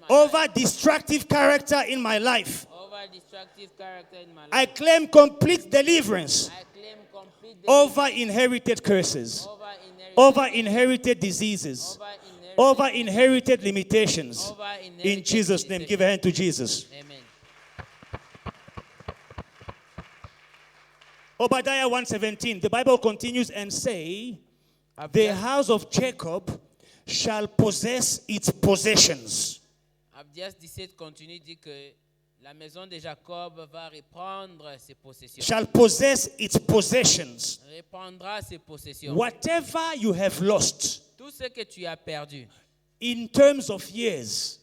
over destructive character in my life. over destructive character in my life. I claim complete deliverance I claim complete over inherited curses, over inherited diseases, over inherited limitations. In Jesus' name, give a hand to Jesus. Amen. Obadiah 1:17, the Bible continues and say, the house of Jacob shall possess its possessions. Abdias 17 continue dit que la maison de Jacob va reprendre ses possessions. Shall possess its possessions. Reprendra ses possessions. Whatever you have lost Tout ce que tu as perdu in terms of years,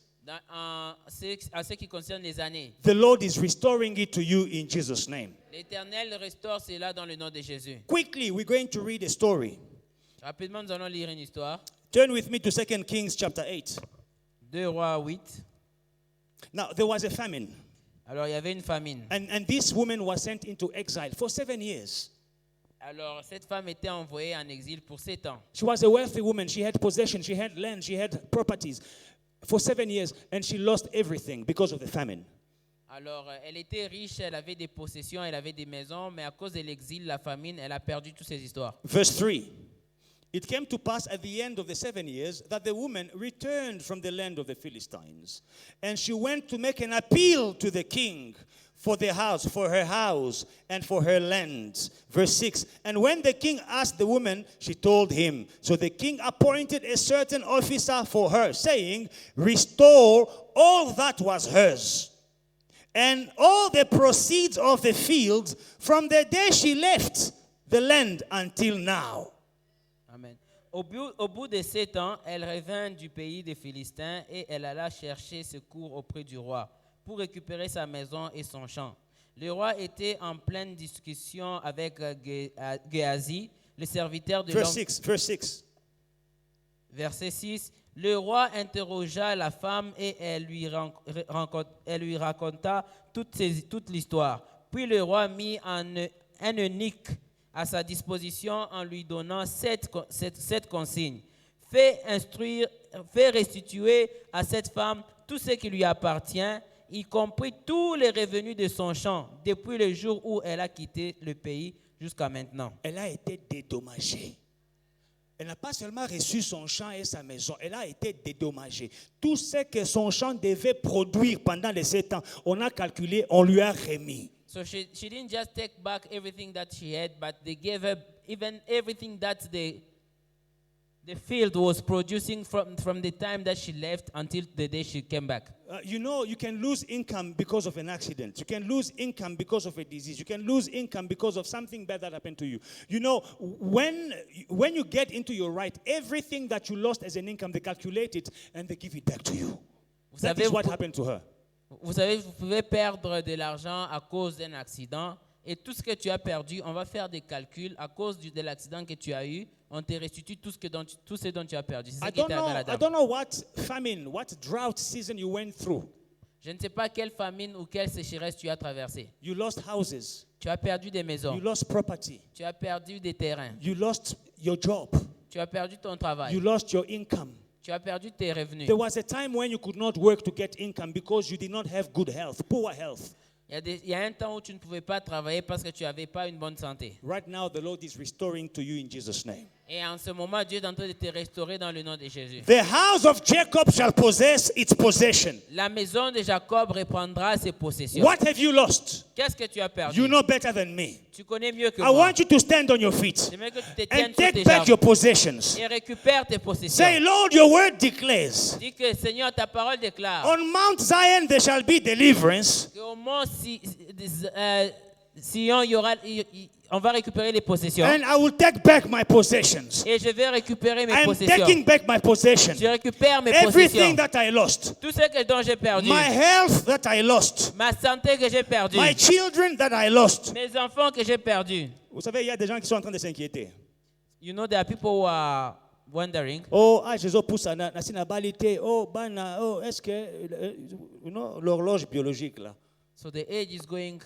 en ce qui concerne les années, the Lord is restoring it to you in Jesus' name. l'Éternel restaure cela dans le nom de Jésus. Quickly, we're going to read a story. Rapidement, nous allons lire une histoire. Turn with me to 2 Kings chapter 8. 2 Rois 8. Now, there was a famine. Alors, il y avait une famine. And this woman was sent into exile for 7 years. Alors, cette femme était envoyée en exil pour 7 ans. She was a wealthy woman. She had possessions, she had land, she had properties for 7 years. And she lost everything because of the famine. Alors, elle était riche, elle avait des possessions, elle avait des maisons, mais à cause de l'exil, la famine, elle a perdu toutes ces histoires. Verse 3. It came to pass at the end of the 7 years that the woman returned from the land of the Philistines. And she went to make an appeal to the king for the house, for her house, and for her land. Verse 6. And when the king asked the woman, she told him. So the king appointed a certain officer for her, saying, restore all that was hers, and all the proceeds of the fields from the day she left the land until now. Amen. Au bout de 7 ans, elle revint du pays des Philistins et elle alla chercher secours auprès du roi pour récupérer sa maison et son champ. Le roi était en pleine discussion avec Géasi, le serviteur de l'homme. Verse 6. Verset 6. Le roi interrogea la femme et elle lui raconta toute l'histoire. Puis le roi mit un eunuque à sa disposition en lui donnant cette consigne. Fais restituer à cette femme tout ce qui lui appartient, y compris tous les revenus de son champ, depuis le jour où elle a quitté le pays jusqu'à maintenant. Elle a été dédommagée. Elle n'a pas seulement reçu son champ et sa maison, elle a été dédommagée. Tout ce que son champ devait produire pendant les 7 ans, on a calculé, on lui a remis. So she didn't just take back everything that she had, but they gave her even everything that the field was producing from the time that she left until the day she came back. You can lose income because of an accident. You can lose income because of a disease. You can lose income because of something bad that happened to you. You know, when you get into your right, everything that you lost as an income, they calculate it and they give it back to you. That is what happened to her. Vous savez, vous pouvez perdre de l'argent à cause d'un accident et tout ce que tu as perdu, on va faire des calculs à cause de l'accident que tu as eu. On te restitue tout ce dont tu as perdu. C'est ça qui est arrivé à la dame. I don't know what famine, what drought season you went through. Je ne sais pas quelle famine ou quelle sécheresse tu as traversé. You lost houses. Tu as perdu des maisons. You lost property. Tu as perdu des terrains. You lost your job. Tu as perdu ton travail. You lost your income. Tu as perdu tes revenus. There was a time when you could not work to get income because you did not have good health, poor health. Il y a un temps où tu ne pouvais pas travailler parce que tu n'avais pas une bonne santé. Right now, the Lord is restoring to you in Jesus' name. Et en ce moment, Dieu est en train de te restaurer dans le nom de Jésus. The house of Jacob shall possess its possession. La maison de Jacob reprendra ses possessions. What have you lost? Qu'est-ce que tu as perdu? You know better than me. Tu connais mieux que I moi. want you to stand on your feet J'aimerais que tu te tiennes and sur tes take back jambes your possessions. et récupère tes possessions. Say, Lord, your word declares, Dis que Seigneur, ta parole déclare on Mount Zion there shall be deliverance, qu'au mont Sion, on va récupérer les possessions. and I will take back my possessions. Et je vais récupérer mes I'm possessions. taking back my possessions. Je récupère mes Everything possessions. that I lost, Tout ce dont j'ai perdu. my health that I lost, Ma santé que j'ai perdue. my children that I lost. Mes enfants que j'ai perdus. Vous savez, il y a des gens qui sont en train de s'inquiéter. You know, there are people who are wondering. Oh, Jésus pousse na sinabalité. Oh, bana, oh, est-ce que you know l'horloge biologique là. So the age is going,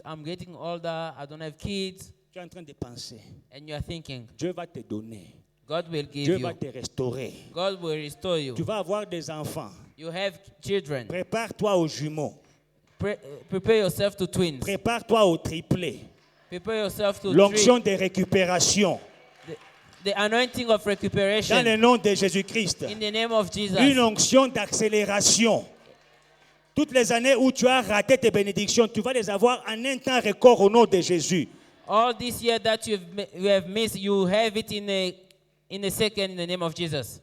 I'm getting older, I don't have kids. Tu es en train de penser. And you are thinking, Dieu va te donner. God will give Dieu you. va te restaurer. God will restore you. Tu vas avoir des enfants. You have children. Prépare-toi aux jumeaux. Prepare yourself to twins. Prépare-toi aux triplés. Prepare yourself to L'onction de récupération. the anointing of Dans le recuperation. nom de Jésus-Christ. In the name of Jesus. Une onction d'accélération. Toutes les années où tu as raté tes bénédictions, tu vas les avoir en un temps record au nom de Jésus. All this year that you have missed, you have it in a second in the name of Jesus.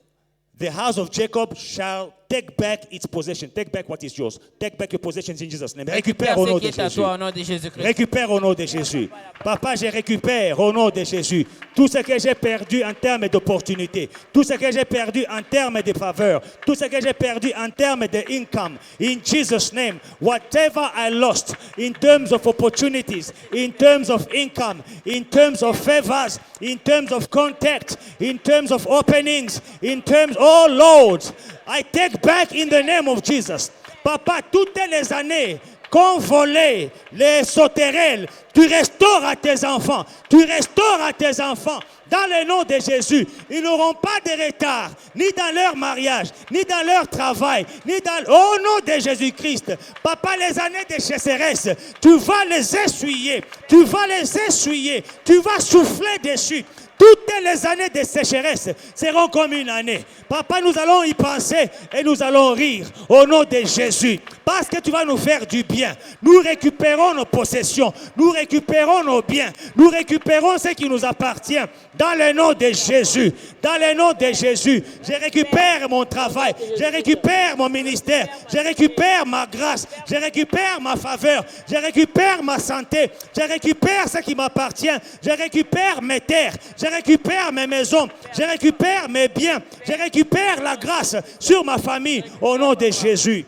The house of Jacob shall take back its possession. Take back what is yours. Take back your possessions in Jesus' name. Récupère au nom Ce qui de est à Jésus. toi au nom de Jésus-Christ. Récupère au nom de Jésus. Papa, je récupère au nom de Jésus tout ce que j'ai perdu en termes d'opportunités, tout ce que j'ai perdu en termes de faveur, tout ce que j'ai perdu en termes de income. In Jesus' name, whatever I lost in terms of opportunities, in terms of income, in terms of favors, in terms of contact, in terms of openings, in terms, oh Lord, I take back in the name of Jesus. Papa, toutes les années qu'on volait, les sauterelles, tu restaures à tes enfants. Tu restaures à tes enfants. Dans le nom de Jésus, ils n'auront pas de retard, ni dans leur mariage, ni dans leur travail, ni dans... Au nom de Jésus-Christ, Papa, les années de sécheresse, tu vas les essuyer. Tu vas les essuyer. Tu vas souffler dessus. Toutes les années de sécheresse seront comme une année. Papa, nous allons y penser et nous allons rire au nom de Jésus. Parce que tu vas nous faire du bien. Nous récupérons nos possessions. Nous récupérons nos biens. Nous récupérons ce qui nous appartient. Dans le nom de Jésus. Dans le nom de Jésus. Je récupère mon travail. Je récupère mon ministère. Je récupère ma grâce. Je récupère ma faveur. Je récupère ma santé. Je récupère ce qui m'appartient. Je récupère mes terres. Je récupère mes maisons. Je récupère mes biens. Je récupère la grâce sur ma famille. Au nom de Jésus.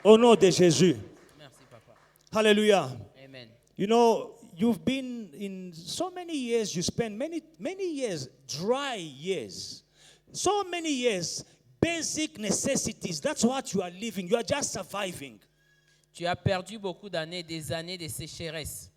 Au nom de Jésus. Merci, Papa. Hallelujah. Amen. You know, you've been in so many years, you spent many years, dry years. So many years, basic necessities. That's what you are living. You are just surviving. Tu as perdu beaucoup d'années, des années de sécheresse.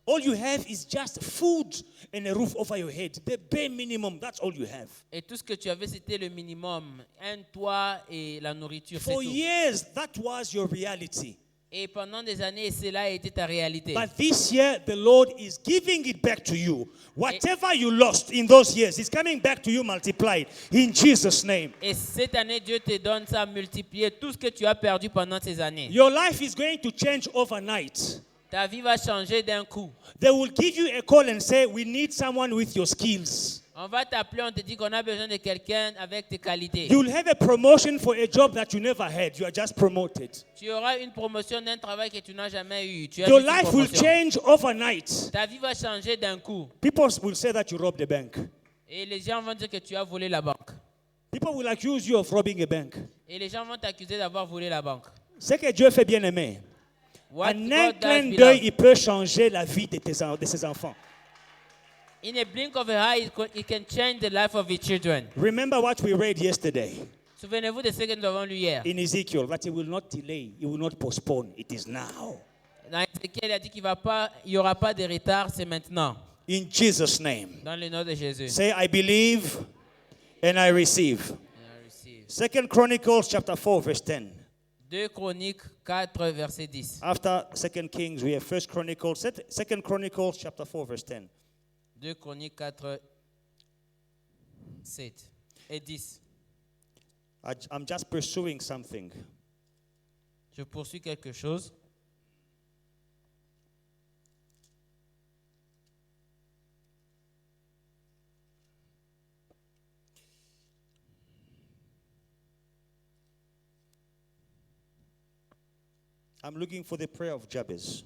All you have is just food and a roof over your head. The bare minimum, that's all you have. Et tout ce que tu avais, c'était le minimum. Un toit et la nourriture, c'est For tout. years, that was your reality. Et pendant des années, cela a été ta réalité. But this year, the Lord is giving it back to you. Whatever you lost in those years, it's coming back to you multiplied in Jesus' name. Et cette année, Dieu te donne ça multiplié, tout ce que tu as perdu pendant ces années. Your life is going to change overnight. Ta vie va changer d'un coup. They will give you a call and say, we need someone with your skills. On va t'appeler, on te dit qu'on a besoin de quelqu'un avec tes qualités. You will have a promotion for a job that you never had. You are just promoted. Tu auras une promotion d'un travail que tu n'as jamais eu. Tu as Your juste une life will promotion. change overnight. Ta vie va changer d'un coup. People will say that you robbed a bank. Et les gens vont dire que tu as volé la banque. People will accuse you of robbing a bank. Et les gens vont t'accuser d'avoir volé la banque. Ce que Dieu fait bien aimé. What En un God does clin belong. d'œil, il peut changer la vie de ses enfants. In a blink of an eye, it can change the life of his children. Remember what we read yesterday Souvenez-vous de ce que nous avons lu hier. in Ezekiel, that he will not delay, he will not postpone. It is now. Dans Ézéchiel, il a dit qu'il n'y aura pas de retard, c'est maintenant. In Jesus' name. Dans le nom de Jésus. Say, I believe and I receive. And I receive. 2 Chronicles chapter 4, verse 10. 2 Chroniques 4, verset 10. After 2 Kings, we have 1 Chronicles, 2 Chronicles chapter 4, verse 10. 2 Chroniques 4, 7 et 10. I'm just pursuing something. Je poursuis quelque chose. I'm looking for the prayer of Jabez.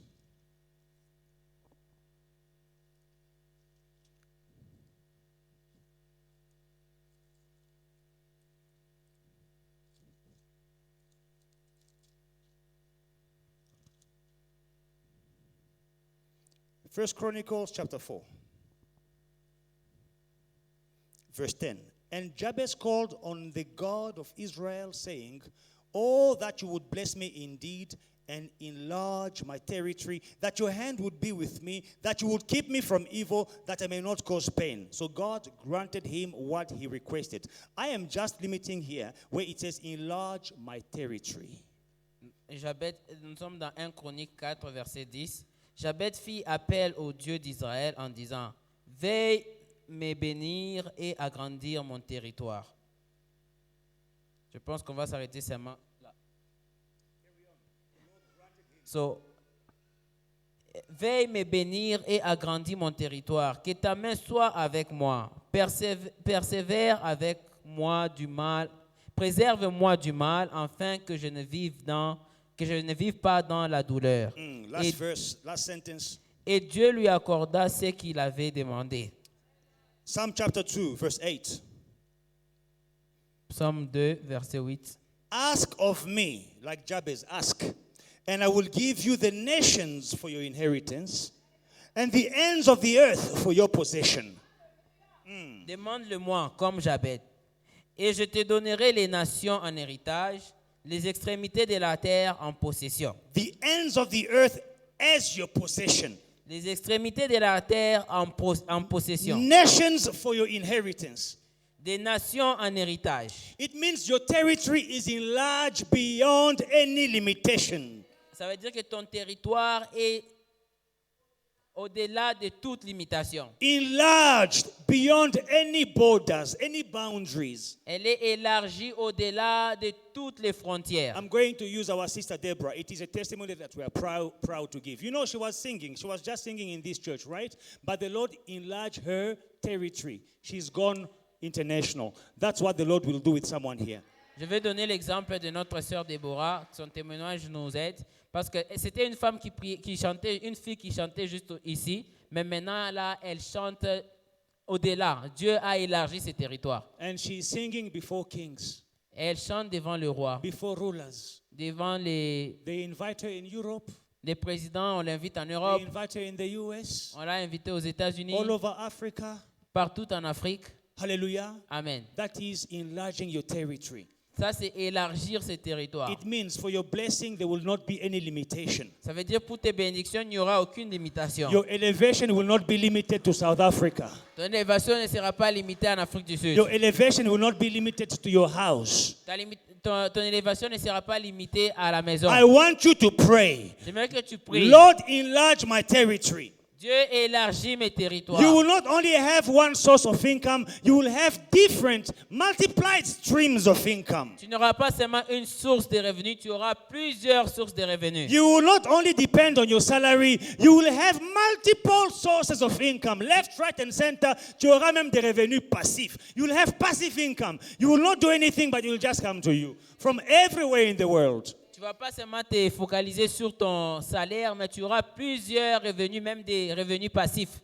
First Chronicles chapter 4, verse 10. And Jabez called on the God of Israel, saying, Oh, that you would bless me indeed and enlarge my territory, that your hand would be with me, that you would keep me from evil, that I may not cause pain. So God granted him what he requested. I am just limiting here where it says, enlarge my territory. Jabez, nous sommes dans 1 Chronique 4, verset 10. Jabez fit appel au Dieu d'Israël en disant, veille me bénir et agrandir mon territoire. Je pense qu'on va s'arrêter seulement là. So, veille me bénir et agrandir mon territoire. Que ta main soit avec moi. Persévère avec moi du mal. Préserve-moi du mal, afin que je ne vive pas dans la douleur. Last sentence. Et Dieu lui accorda ce qu'il avait demandé. Psalm chapter 2, verse 8. Psaume 2, verset 8. Ask of me, like Jabez, ask, and I will give you the nations for your inheritance, and the ends of the earth for your possession. Demande-le-moi, comme Jabez, et je te donnerai les nations en héritage, les extrémités de la terre en possession. The ends of the earth as your possession. Les extrémités de la terre en possession. Nations for your inheritance. Des nations en héritage. It means your territory is enlarged beyond any limitation. Ça veut dire que ton territoire est au-delà de toute limitation. Enlarged beyond any borders, any boundaries. Elle est élargie au-delà de toutes les frontières. I'm going to use our sister Deborah. It is a testimony that we are proud to give. You know, she was singing. She was just singing in this church, right? But the Lord enlarged her territory. She's gone international. That's what the Lord will do with someone here. Je vais donner l'exemple de notre sœur Déborah. Son témoignage nous aide. Parce que c'était une femme qui chantait, une fille qui chantait juste ici. Mais maintenant, là, elle chante au-delà. Dieu a élargi ses territoires. And she's singing before kings. Elle chante devant le roi. Before rulers. Devant They invite her in Europe. les présidents. On l'invite en Europe. They invite her in the US. On l'a invité aux États-Unis. All over Africa. Partout en Afrique. Hallelujah. Amen. That is enlarging your territory. Ça, c'est élargir ses territoires. It means for your blessing, there will not be any limitation. Ça veut dire pour tes bénédictions, il n'y aura aucune limitation. Your elevation will not be limited to South Africa. Ton élévation ne sera pas limitée en Afrique du Sud. Your elevation will not be limited to your house. Ton élévation ne sera pas limitée à la maison. I want you to pray. J'aimerais que tu pries. Lord, enlarge my territory. Dieu élargit mes territoires. You will not only have one source of income, you will have different, multiplied streams of income. Tu n'auras pas seulement une source de revenus, tu auras plusieurs sources de revenus. You will not only depend on your salary, you will have multiple sources of income. Left, right, and center, tu auras même des revenus passifs. You will have passive income. You will not do anything, but it will just come to you from everywhere in the world. Tu ne vas pas seulement te focaliser sur ton salaire, mais tu auras plusieurs revenus, même des revenus passifs.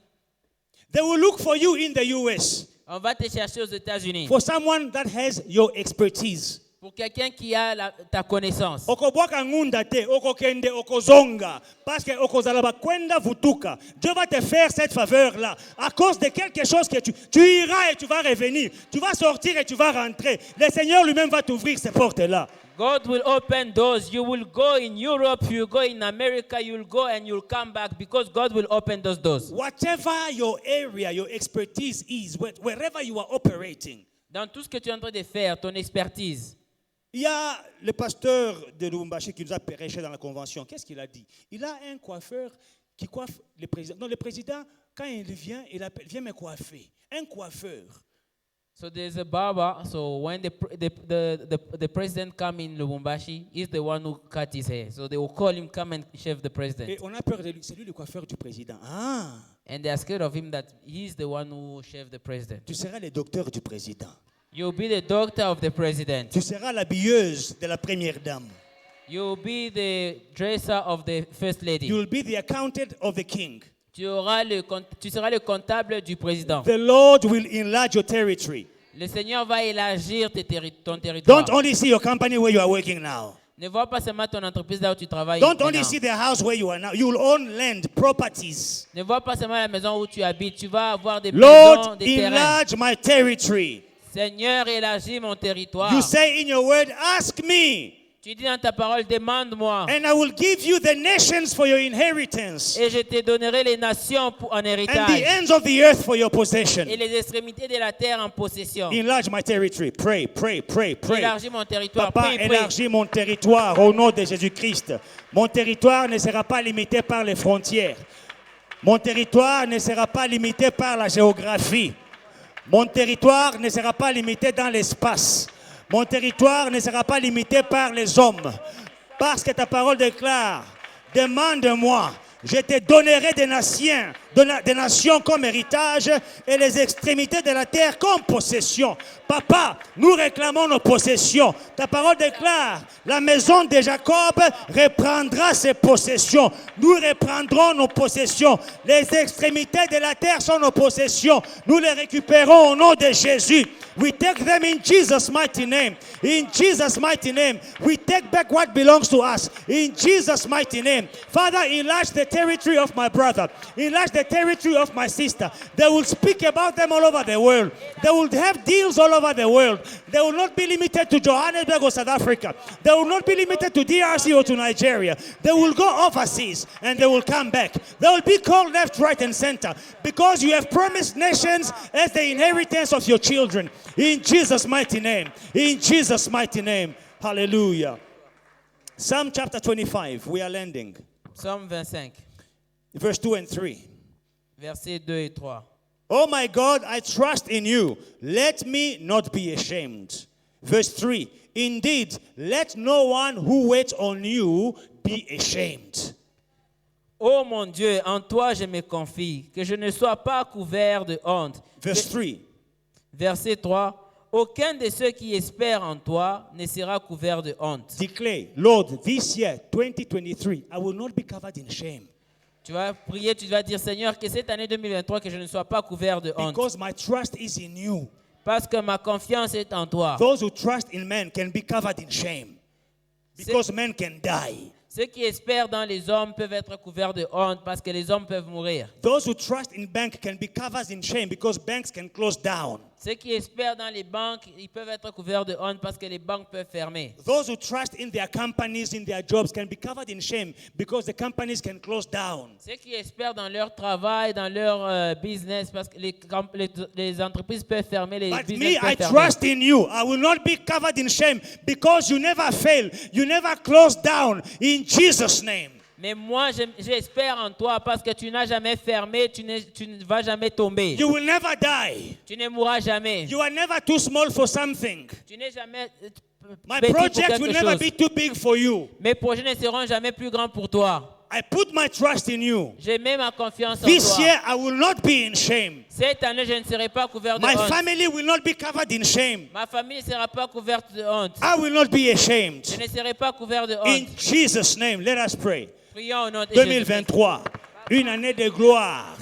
They will look for you in the US. On va te chercher aux États-Unis. For someone that has your expertise. Pour quelqu'un qui a ta connaissance. Okobwaka ngunda te, okokende, okozonga. Parce que okozalaba kwenda vutuka. Dieu va te faire cette faveur-là. À cause de quelque chose que tu iras et tu vas revenir. Tu vas sortir et tu vas rentrer. Le Seigneur lui-même va t'ouvrir ces portes-là. God will open doors. You will go in Europe, you will go in America, you will go and you will come back because God will open those doors. Whatever your area, your expertise is, wherever you are operating. Dans tout ce que tu es en train de faire, ton expertise. Il y a le pasteur de Lubumbashi qui nous a prêché dans la convention. Qu'est-ce qu'il a dit? Il a un coiffeur qui coiffe le président. Non, le président, quand il vient, il appelle, viens me coiffer. Un coiffeur. So there's a barber. So when the president come in Lubumbashi, he's the one who cut his hair. So they will call him, come and shave the president. Et on a peur de lui. C'est lui le coiffeur du président. Ah. And they are scared of him that he's the one who shave the president. Tu seras le docteur du président. You'll be the doctor of the president. Tu seras l'habilleuse de la première dame. You'll be the dresser of the first lady. You will be the accountant of the king. Tu seras le comptable du président. The Lord will enlarge your territory. Le Seigneur va élargir ton territoire. Don't only see your company where you are working now. Ne vois pas seulement ton entreprise là où tu travailles. Don't only maintenant. see the house where you are now. You will own land, properties. Ne vois pas seulement la maison où tu habites. Tu vas avoir des maisons, Lord, des terrains. enlarge my territory. Seigneur, élargis mon territoire. You say in your word, ask me. Tu dis dans ta parole, demande-moi. and I will give you the nations for your inheritance, Et je te donnerai les nations en and the héritage. ends of the earth for your possession. Et les extrémités de la terre en possession. Enlarge my territory. Pray, pray, pray, pray. Élargis mon territoire. Papa, Prie, prie. élargis mon territoire au nom de Jésus-Christ. Mon territoire ne sera pas limité par les frontières. Mon territoire ne sera pas limité par la géographie. Mon territoire ne sera pas limité dans l'espace. Mon territoire ne sera pas limité par les hommes. Parce que ta parole déclare, demande-moi, je te donnerai des nations comme héritage et les extrémités de la terre comme possession. Papa, nous réclamons nos possessions. Ta parole déclare, la maison de Jacob reprendra ses possessions. Nous reprendrons nos possessions. Les extrémités de la terre sont nos possessions. Nous les récupérons au nom de Jésus. We take them in Jesus' mighty name. In Jesus' mighty name. We take back what belongs to us. In Jesus' mighty name. Father, enlarge the territory of my brother. Enlarge the territory of my sister. They will speak about them all over the world. They will have deals all over the world. They will not be limited to Johannesburg or South Africa. They will not be limited to DRC or to Nigeria. They will go overseas and they will come back. They will be called left, right, and center because you have promised nations as the inheritance of your children. In Jesus' mighty name. In Jesus' mighty name. Hallelujah. Psalm chapter 25. We are landing. Psaume 25, Verse 2 and 3. versets 2 et 3. Oh my God, I trust in you. Let me not be ashamed. Verse 3. Indeed, let no one who waits on you be ashamed. Ô mon Dieu, en toi je me confie, que je ne sois pas couvert de honte. Verse 3. Verset 3. Aucun de ceux qui espèrent en toi ne sera couvert de honte. Declare, Lord, this year, 2023, I will not be covered in shame. Tu vas prier, tu vas dire, Seigneur, que cette année 2023, que je ne sois pas couvert de honte. Because my trust is in you. Parce que ma confiance est en toi. Those who trust in men can be covered in shame. Because men can die. Ceux qui espèrent dans les hommes peuvent être couverts de honte parce que les hommes peuvent mourir. Those who trust in bank can be covered in shame because banks can close down. Ceux qui espèrent dans les banques, ils peuvent être couverts de honte parce que les banques peuvent fermer. Those who trust in their companies, in their jobs, can be covered in shame because the companies can close down. Ceux qui espèrent dans leur travail, dans leur business, parce que les entreprises peuvent fermer, les But business me, peuvent I fermer. trust in you. I will not be covered in shame because you never fail. You never close down in Jesus' name. Mais moi, j'espère en toi parce que tu n'as jamais fermé, tu ne vas jamais tomber. You will never die. Tu ne mourras jamais. You are never too small for something. Tu n'es jamais My petit pour project will quelque never chose. be too big for you. Mes projets ne seront jamais plus grands pour toi. I put my trust in you. J'ai mis ma confiance en This toi. year, I will not be in shame. Cette année, je ne serai pas couvert de My honte. family will not be covered in shame. Ma famille ne sera pas couverte de honte. I will not be Je ashamed. ne serai pas couvert de In honte. Jesus' name, let us pray. Prions au nom de Jésus. 2023, une année de gloire.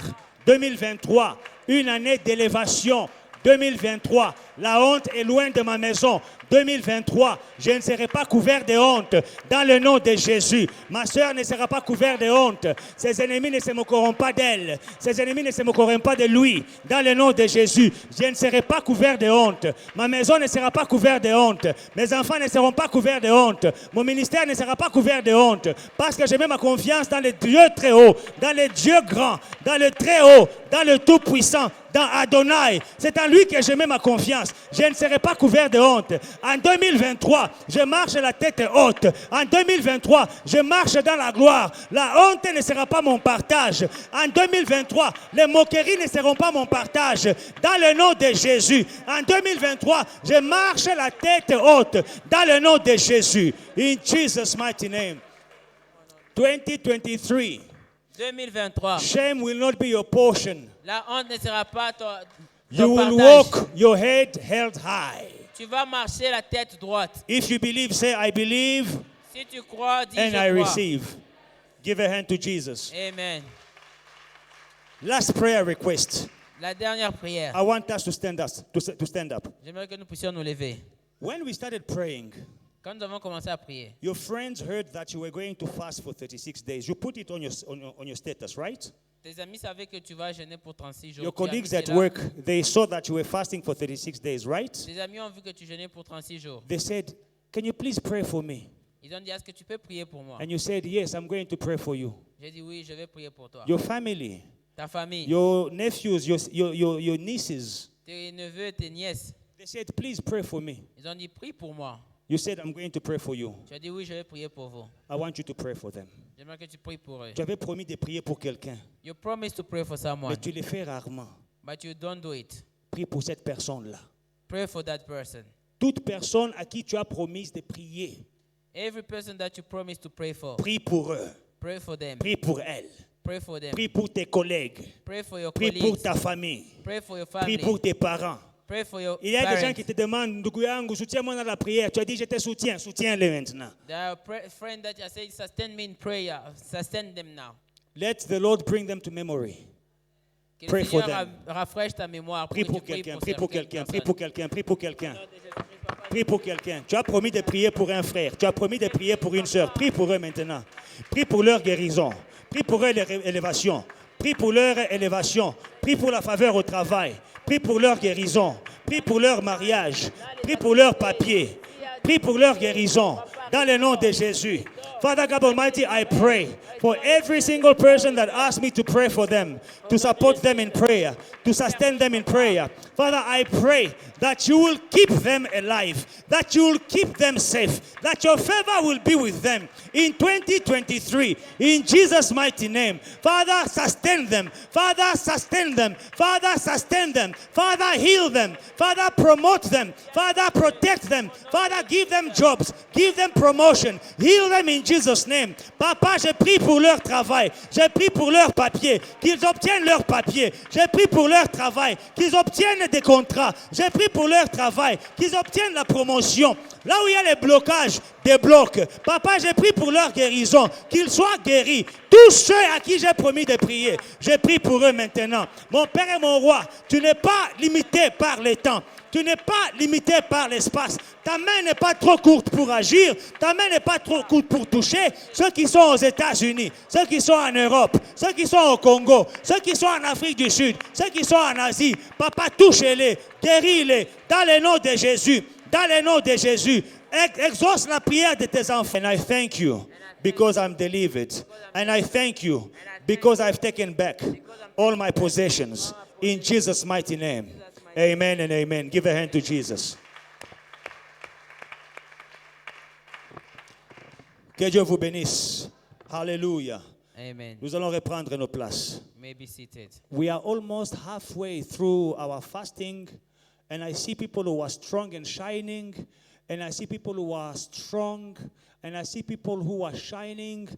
2023, une année d'élévation. 2023, la honte est loin de ma maison. 2023, je ne serai pas couvert de honte dans le nom de Jésus. Ma soeur ne sera pas couverte de honte. Ses ennemis ne se moqueront pas d'elle. Ses ennemis ne se moqueront pas de lui. Dans le nom de Jésus, je ne serai pas couvert de honte. Ma maison ne sera pas couverte de honte. Mes enfants ne seront pas couverts de honte. Mon ministère ne sera pas couvert de honte. Parce que je mets ma confiance dans le Dieu très haut, dans le Dieu grand, dans le très haut, dans le tout-puissant, dans Adonai. C'est en lui que je mets ma confiance. Je ne serai pas couvert de honte. En 2023, je marche la tête haute. En 2023, je marche dans la gloire. La honte ne sera pas mon partage. En 2023, les moqueries ne seront pas mon partage. Dans le nom de Jésus. En 2023, je marche la tête haute. Dans le nom de Jésus. In Jesus' mighty name. 2023. 2023. Shame will not be your portion. La honte ne sera pas ton You will partage. walk your head held high. Tu vas marcher la tête droite. If you believe, say, I believe Si tu crois, dis and je I crois. receive. Give a hand to Jesus. Amen. Last prayer request. La dernière prière. I want us to stand up. J'aimerais que nous puissions nous lever. When we started praying, Quand nous avons commencé à prier, your friends heard that you were going to fast for 36 days. You put it on your status, right? tes amis savaient que tu vas jeûner pour 36 jours. Your Tu as colleagues mis at cela. work, they saw that you were fasting for 36 days, right? Tes amis ont vu que tu jeûnais pour 36 jours. They said, can you please pray for me? Ils ont dit, est-ce que tu peux prier pour moi? And you said, yes, I'm going to pray for you. J'ai dit, oui, je vais prier pour toi. Your family, Ta famille, your nephews, your nieces, tes neveux, tes nièces, they said, please pray for me. ils ont dit, prie pour moi. You said, I'm going to pray for you. Tu as dit, oui, je vais prier pour vous. I want you to pray for them. J'aimerais que tu pries pour eux. Tu avais promis de prier pour quelqu'un, You promised to pray for someone, mais tu le fais rarement. but you don't do it. Prie pour cette personne-là. Pray for that person. Toute personne à qui tu as promis de prier, Every person that you promised to pray for, prie pour eux. pray for them. Prie pour elles. Pray for them. Prie pour tes collègues. Pray for your Prie pour colleagues. ta famille. Pray for your Prie family. pour tes parents. Pray for your Il y a des gens parents. qui te demandent, Ndugu yangu, soutiens-moi dans la prière. Tu as dit, je te soutiens. Soutiens-les maintenant. There are friends that you say, sustain me in prayer. Sustain them now. Let the Lord bring them to memory. Que Pray le for Seigneur them. rafraîche ta mémoire. Prie que pour tu pries quelqu'un, pour prie pour certaines quelqu'un, prie personnes. pour quelqu'un, prie pour quelqu'un. Au nom de Jésus-Christ, papa, Prie pour quelqu'un. Tu as promis de prier pour un frère. Tu as promis de prier pour une sœur. Prie pour eux maintenant. Prie pour leur guérison. Prie pour leur élévation. Prie pour leur élévation. Prie pour la faveur au travail. Prie pour leur guérison. Prie pour leur mariage. Prie pour leur papier. Prie pour leur guérison. Dans le nom de Jésus. Father God Almighty, I pray for every single person that asked me to pray for them, to support them in prayer, to sustain them in prayer. Father, I pray that you will keep them alive, that you will keep them safe, that your favor will be with them in 2023. In Jesus' mighty name. Father, sustain them. Father, sustain them. Father, sustain them. Father, heal them. Father, promote them. Father, protect them. Father, give them jobs. Give them promotion. Heal them in Jesus' name. Papa, je prie pour leur travail. Je prie pour leur papier. Qu'ils obtiennent leur papier. Je prie pour leur travail. Qu'ils obtiennent des contrats. Je prie pour leur travail. Qu'ils obtiennent la promotion. Là où il y a les blocages, débloque. Papa, je prie pour leur guérison. Qu'ils soient guéris. Tous ceux à qui j'ai promis de prier, je prie pour eux maintenant. Mon Père et mon Roi, tu n'es pas limité par les temps. Tu n'es pas limité par l'espace. Ta main n'est pas trop courte pour agir. Ta main n'est pas trop courte pour toucher ceux qui sont aux États-Unis, ceux qui sont en Europe, ceux qui sont au Congo, ceux qui sont en Afrique du Sud, ceux qui sont en Asie. Papa, touche-les, guéris-les dans le nom de Jésus. Dans le nom de Jésus. Exauce la prière de tes enfants. And I thank you because I'm delivered. And I thank you because I've taken back all my possessions. In Jesus' mighty name. Amen and amen. Give a hand to Jesus. Que Dieu vous bénisse. Hallelujah. Amen. Nous allons reprendre nos places. You may be seated. We are almost halfway through our fasting, and I see people who are strong and shining, and I see people who are strong, and I see people who are shining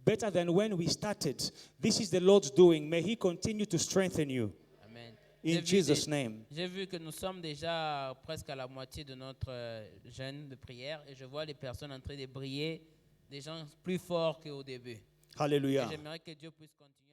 better than when we started. This is the Lord's doing. May He continue to strengthen you. Amen. In Jesus' name. J'ai vu que nous sommes déjà presque à la moitié de notre jeûne de prière et je vois les personnes en train de briller, des gens plus forts qu'au début. Hallelujah. Et j'aimerais que Dieu puisse continuer.